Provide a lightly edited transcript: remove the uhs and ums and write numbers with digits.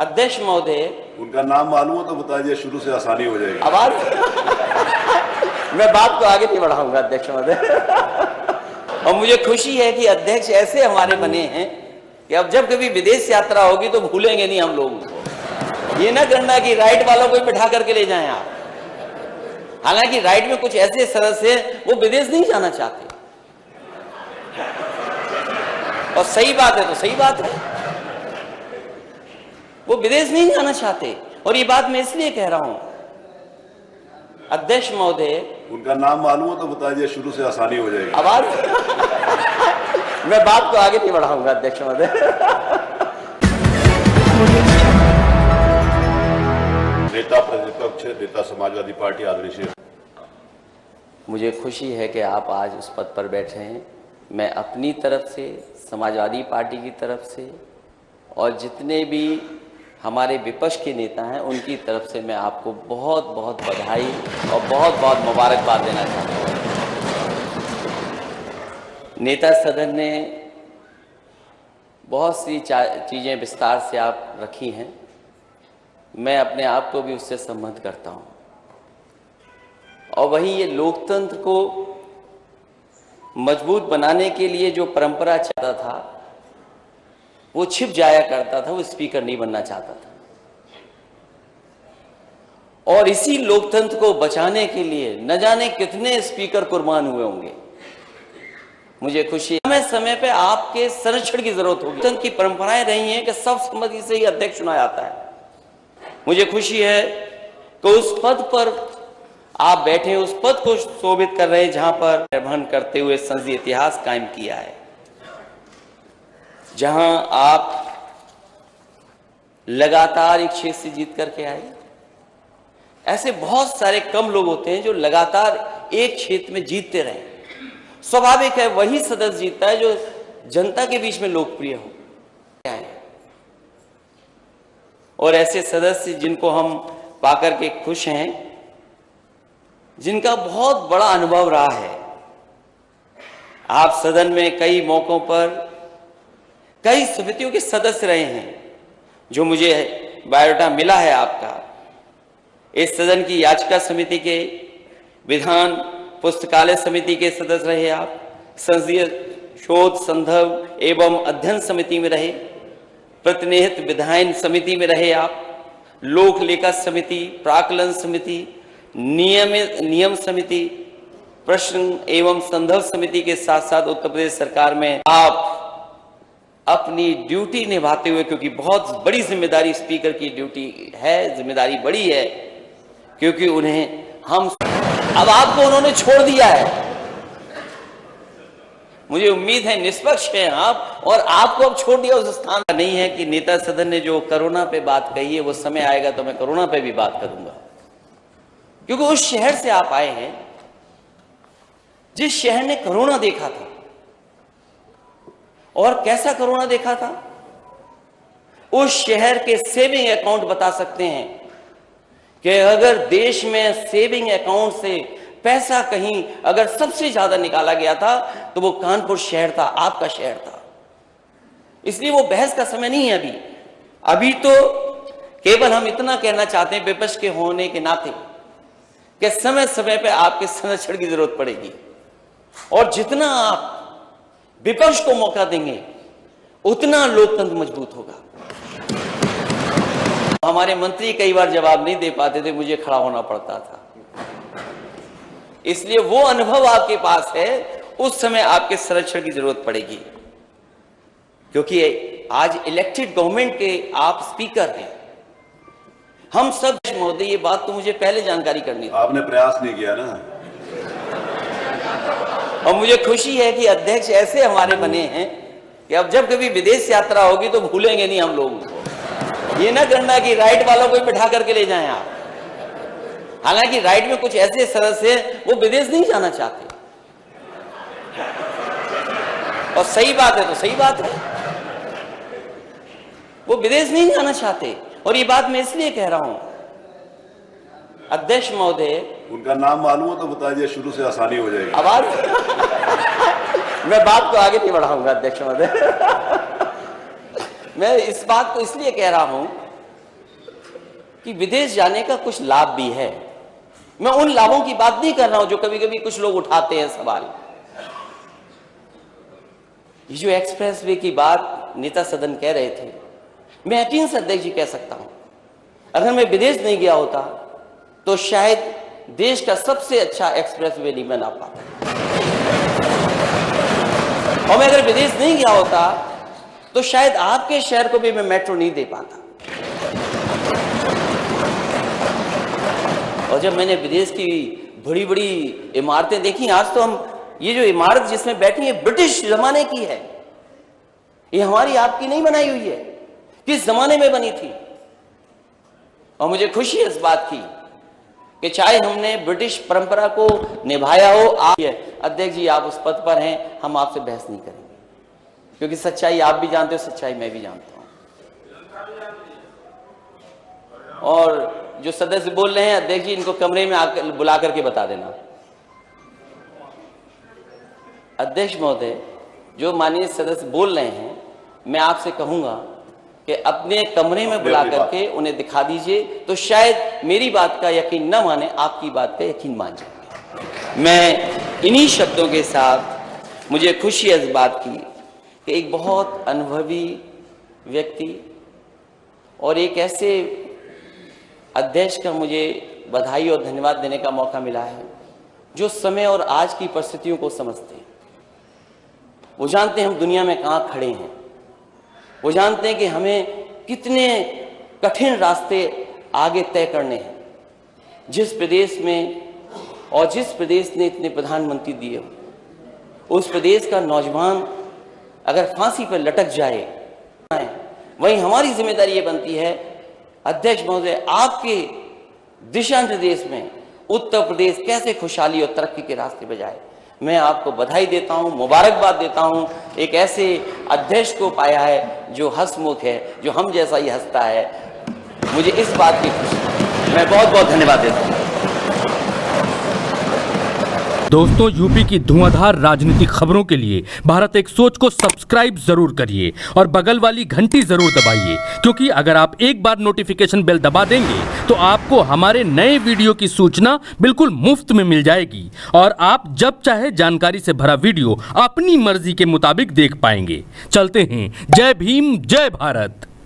अध्यक्ष महोदय, उनका नाम मालूम हो तो बता दिया, शुरू से आसानी हो जाएगी। आवाज मैं बात को आगे नहीं बढ़ाऊंगा अध्यक्ष महोदय। और मुझे खुशी है कि अध्यक्ष ऐसे हमारे बने हैं कि अब जब कभी विदेश यात्रा होगी तो भूलेंगे नहीं हम लोगों को। ये ना करना कि राइट वालों को बिठा करके ले जाएं आप। हालांकि राइट में कुछ ऐसे सदस्य हैं वो विदेश नहीं जाना चाहते, और सही बात है तो सही बात है, वो विदेश नहीं जाना चाहते। और ये बात मैं इसलिए कह रहा हूं अध्यक्ष महोदय, उनका नाम मालूम हो तो बता दिया, शुरू से आसानी हो जाएगी। आवाज मैं बात को आगे नहीं बढ़ाऊंगा अध्यक्ष महोदय। नेता प्रतिपक्ष नेता समाजवादी पार्टी आदरणीय, मुझे खुशी है कि आप आज उस पद पर बैठे हैं। मैं अपनी तरफ से, समाजवादी पार्टी की तरफ से और जितने भी हमारे विपक्ष के नेता हैं उनकी तरफ से मैं आपको बहुत बहुत बधाई और बहुत बहुत मुबारकबाद देना चाहता हूँ। नेता सदन ने बहुत सी चीज़ें विस्तार से आप रखी हैं, मैं अपने आप को भी उससे संबद्ध करता हूँ। और वहीं ये लोकतंत्र को मजबूत बनाने के लिए जो परंपरा चाहता था वो छिप जाया करता था, वो स्पीकर नहीं बनना चाहता था। और इसी लोकतंत्र को बचाने के लिए न जाने कितने स्पीकर कुर्बान हुए होंगे। मुझे खुशी है समय समय पे आपके संरक्षण की जरूरत होगी। लोकतंत्र की परंपराएं रही हैं कि सर्वसम्मति से ही अध्यक्ष चुना जाता है। मुझे खुशी है कि उस पद पर आप बैठे, उस पद को शोभित कर रहे हैं जहां पर निर्वहन करते हुए संसदीय इतिहास कायम किया है, जहां आप लगातार एक क्षेत्र से जीत करके आए। ऐसे बहुत सारे कम लोग होते हैं जो लगातार एक क्षेत्र में जीतते रहे। स्वाभाविक है वही सदस्य जीतता है जो जनता के बीच में लोकप्रिय हो। और ऐसे सदस्य जिनको हम पाकर के खुश हैं, जिनका बहुत बड़ा अनुभव रहा है। आप सदन में कई मौकों पर कई समितियों के सदस्य रहे हैं, जो मुझे बायोडाटा मिला है आपका। इस सदन की याचिका समिति के, विधान पुस्तकालय समिति के सदस्य रहे आप, संसदीय शोध संदर्भ एवं अध्ययन समिति में रहे, प्रतिनिधित्व विधायन समिति में रहे आप, लोक लेखा समिति, प्राक्कलन समिति, नियम समिति, प्रश्न एवं संदर्भ समिति के साथ साथ उत्तर प्रदेश सरकार में आप अपनी ड्यूटी निभाते हुए, क्योंकि बहुत बड़ी जिम्मेदारी स्पीकर की ड्यूटी है, जिम्मेदारी बड़ी है, क्योंकि उन्हें हम अब आपको उन्होंने छोड़ दिया है। मुझे उम्मीद है निष्पक्ष हैं आप, और आपको अब छोड़ दिया उस स्थान पर। नहीं है कि नेता सदन ने जो कोरोना पे बात कही है, वो समय आएगा तो मैं कोरोना पे भी बात करूंगा, क्योंकि उस शहर से आप आए हैं जिस शहर ने कोरोना देखा था। और कैसा कोरोना देखा था, उस शहर के सेविंग अकाउंट बता सकते हैं कि अगर देश में सेविंग अकाउंट से पैसा कहीं अगर सबसे ज्यादा निकाला गया था तो वो कानपुर शहर था, आपका शहर था। इसलिए वो बहस का समय नहीं है अभी तो केवल हम इतना कहना चाहते हैं विपक्ष के होने के नाते कि समय समय पे आपके संरक्षण की जरूरत पड़ेगी, और जितना आप विपक्ष को मौका देंगे उतना लोकतंत्र मजबूत होगा। हमारे मंत्री कई बार जवाब नहीं दे पाते थे, मुझे खड़ा होना पड़ता था। इसलिए वो अनुभव आपके पास है, उस समय आपके संरक्षण की जरूरत पड़ेगी, क्योंकि आज इलेक्टेड गवर्नमेंट के आप स्पीकर हैं। हम सब महोदय, ये बात तो मुझे पहले जानकारी करनी थी। आपने प्रयास नहीं किया ना। और मुझे खुशी है कि अध्यक्ष ऐसे हमारे बने हैं कि अब जब कभी विदेश यात्रा होगी तो भूलेंगे नहीं हम लोगों को। ये ना करना कि राइट वालों को बिठा करके ले जाएं आप। हालांकि राइट में कुछ ऐसे सदस्य हैं वो विदेश नहीं जाना चाहते, और सही बात है तो सही बात है, वो विदेश नहीं जाना चाहते। और ये बात मैं इसलिए कह रहा हूं अध्यक्ष महोदय, उनका नाम मालूम हो तो बता दिया, शुरू से आसानी हो जाएगी। आवाज मैं बात को आगे नहीं बढ़ाऊंगा अध्यक्ष महोदय। मैं इस बात को इसलिए कह रहा हूं कि विदेश जाने का कुछ लाभ भी है। मैं उन लाभों की बात नहीं कर रहा हूं जो कभी कभी कुछ लोग उठाते हैं सवाल। ये जो एक्सप्रेस वे की बात नेता सदन कह रहे थे, मैं यकीन से अध्यक्ष जी कह सकता हूं, अगर मैं विदेश नहीं गया होता तो शायद देश का सबसे अच्छा एक्सप्रेस वे नहीं बना पाता, और मैं अगर विदेश नहीं गया होता तो शायद आपके शहर को भी मैं मेट्रो नहीं दे पाता। और जब मैंने विदेश की बड़ी बड़ी इमारतें देखी, आज तो हम ये जो इमारत जिसमें बैठी है ब्रिटिश जमाने की है, ये हमारी आपकी नहीं बनाई हुई है, किस जमाने में बनी थी। और मुझे खुशी है इस बात की कि चाहे हमने ब्रिटिश परंपरा को निभाया हो, आप अध्यक्ष जी आप उस पद पर हैं, हम आपसे बहस नहीं करेंगे, क्योंकि सच्चाई आप भी जानते हो, सच्चाई मैं भी जानता हूं। और जो सदस्य बोल रहे हैं, अध्यक्ष जी इनको कमरे में आकर बुला करके बता देना। अध्यक्ष महोदय, जो माननीय सदस्य बोल रहे हैं, मैं आपसे कहूंगा कि अपने कमरे में बुला करके उन्हें दिखा दीजिए, तो शायद मेरी बात का यकीन न माने, आपकी बात का यकीन मान जाएंगे। मैं इन्हीं शब्दों के साथ मुझे खुशी है इस बात की कि एक बहुत अनुभवी व्यक्ति और एक ऐसे अध्यक्ष का मुझे बधाई और धन्यवाद देने का मौका मिला है जो समय और आज की परिस्थितियों को समझते हैं। वो जानते हैं हम दुनिया में कहाँ खड़े हैं, वो जानते हैं कि हमें कितने कठिन रास्ते आगे तय करने हैं। जिस प्रदेश में और जिस प्रदेश ने इतने प्रधानमंत्री दिए हो, उस प्रदेश का नौजवान अगर फांसी पर लटक जाए, वहीं हमारी जिम्मेदारी ये बनती है, अध्यक्ष महोदय आपके दिशा निर्देश में उत्तर प्रदेश कैसे खुशहाली और तरक्की के रास्ते पे जाए। मैं आपको बधाई देता हूं, मुबारकबाद देता हूं, एक ऐसे अध्यक्ष को पाया है जो हंसमुख है, जो हम जैसा ही हंसता है। मुझे इस बात की खुशी है। मैं बहुत बहुत धन्यवाद देता हूं। दोस्तों, यूपी की धुआंधार राजनीतिक खबरों के लिए भारत एक सोच को सब्सक्राइब जरूर करिए और बगल वाली घंटी जरूर दबाइए, क्योंकि अगर आप एक बार नोटिफिकेशन बेल दबा देंगे तो आपको हमारे नए वीडियो की सूचना बिल्कुल मुफ्त में मिल जाएगी और आप जब चाहे जानकारी से भरा वीडियो अपनी मर्जी के मुताबिक देख पाएंगे। चलते हैं। जय भीम, जय भारत।